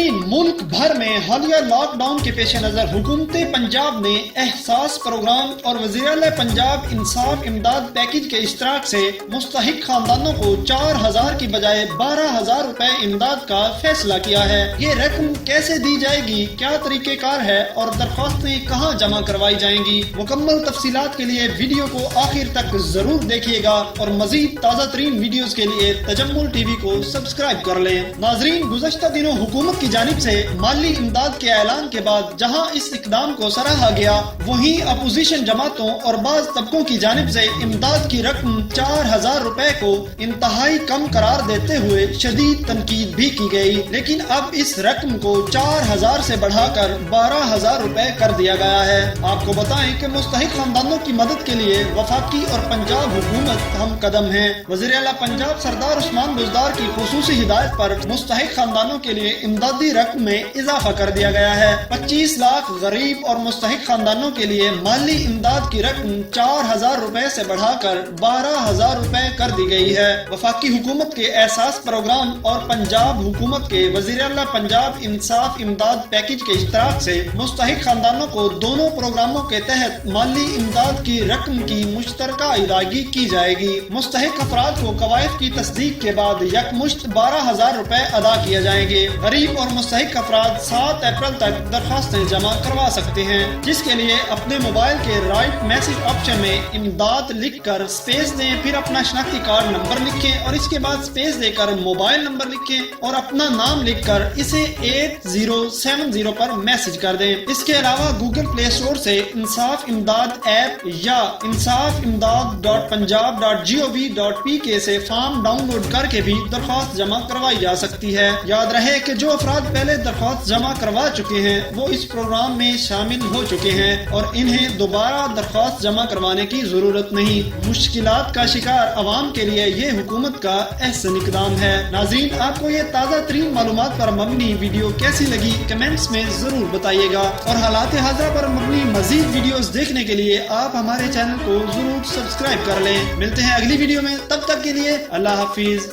नाजरीन, मुल्क भर में हालिया लॉकडाउन के पेश नजर हुकूमत पंजाब ने एहसास प्रोग्राम और वज़ीर-ए-आला पंजाब इंसाफ इमदाद पैकेज के इश्तराक से मुस्तहिक खानदानों को 4,000 की बजाय 12,000 रुपए इमदाद का फैसला किया है। ये रकम कैसे दी जाएगी, क्या तरीक़ेकार है और दरख्वास्तें कहाँ जमा करवाई जाएंगी, मुकम्मल तफसीलात के लिए वीडियो को आखिर तक जरूर देखिएगा और मजीद ताज़ा तरीन वीडियोज के लिए तजम्मुल टीवी को सब्सक्राइब कर लें। नाजरीन, गुज़श्ता दिनों हुकूमत की जानिब से माली इमदाद के ऐलान के बाद जहां इस इकदाम को सराहा गया, वहीं अपोजिशन जमातों और बाज़ तबकों की जानिब से इमदाद की रकम 4,000 रुपए को इंतहाई कम करार देते हुए शदीद तनकीद भी की गई। लेकिन अब इस रकम को 4,000 से बढ़ाकर 12,000 रुपए कर दिया गया है। आपको बताएं कि मुस्तहिक खानदानों की मदद के लिए वफाकी और पंजाब हुकूमत हम कदम है। वज़ीर-ए-आला पंजाब सरदार उस्मान बुज़दार की खुसूसी हिदायत पर मुस्तहिक खानदानों के लिए इमदादी रकम में इजाफा कर दिया गया है। 25 लाख गरीब और मुस्तहिक खानदानों के लिए माली इमदाद की रकम 4,000 रुपए से बढ़ाकर 12,000 रुपए कर दी गई है। वफाकी हुकूमत के एहसास प्रोग्राम और पंजाब हुकूमत के वज़ीर-ए-आला पंजाब इंसाफ इमदाद पैकेज के इश्तराक से मुस्तहिक खानदानों को दोनों प्रोग्रामों के तहत माली इमदाद की रकम की मुश्तरका अदायगी की जाएगी। मुस्तहिक अफराद को कवायद की तस्दीक के बाद यकमुश्त 12,000 रुपए अदा किए जाएंगे। गरीब और मुस्तहिक अफराद 7 अप्रैल तक दरख्वास्तें जमा करवा सकते हैं, जिसके लिए अपने मोबाइल के राइट मैसेज ऑप्शन में इमदाद लिखकर स्पेस दें, फिर अपना शनाख्ती कार्ड नंबर लिखें और इसके बाद स्पेस देकर मोबाइल नंबर लिखें और अपना नाम लिखकर इसे 8070 पर मैसेज कर दें। इसके अलावा गूगल प्ले स्टोर से इंसाफ इमदाद ऐप या insafimdad.punjab.gov.pk से फॉर्म डाउनलोड करके भी दरख्वास्त जमा करवाई जा सकती है। याद रहे कि जो अफराद पहले दरख्वास्त जमा करवा चुके हैं वो इस प्रोग्राम में शामिल हो चुके हैं और इन्हें दोबारा दरख्वास्त जमा करवाने की जरूरत नहीं। मुश्किलात का शिकार अवाम के लिए ये हुकूमत का एहसन इक़दाम है। नाज़रीन, आपको ये ताज़ा तरीन मालूमात पर मबनी वीडियो कैसी लगी कमेंट्स में जरूर बताइएगा और हालात हाज़िरा पर मबनी मजीद वीडियोस देखने के लिए आप हमारे चैनल को जरूर सब्सक्राइब कर लें। मिलते हैं अगली वीडियो में, तब तक के लिए अल्लाह हाफिज।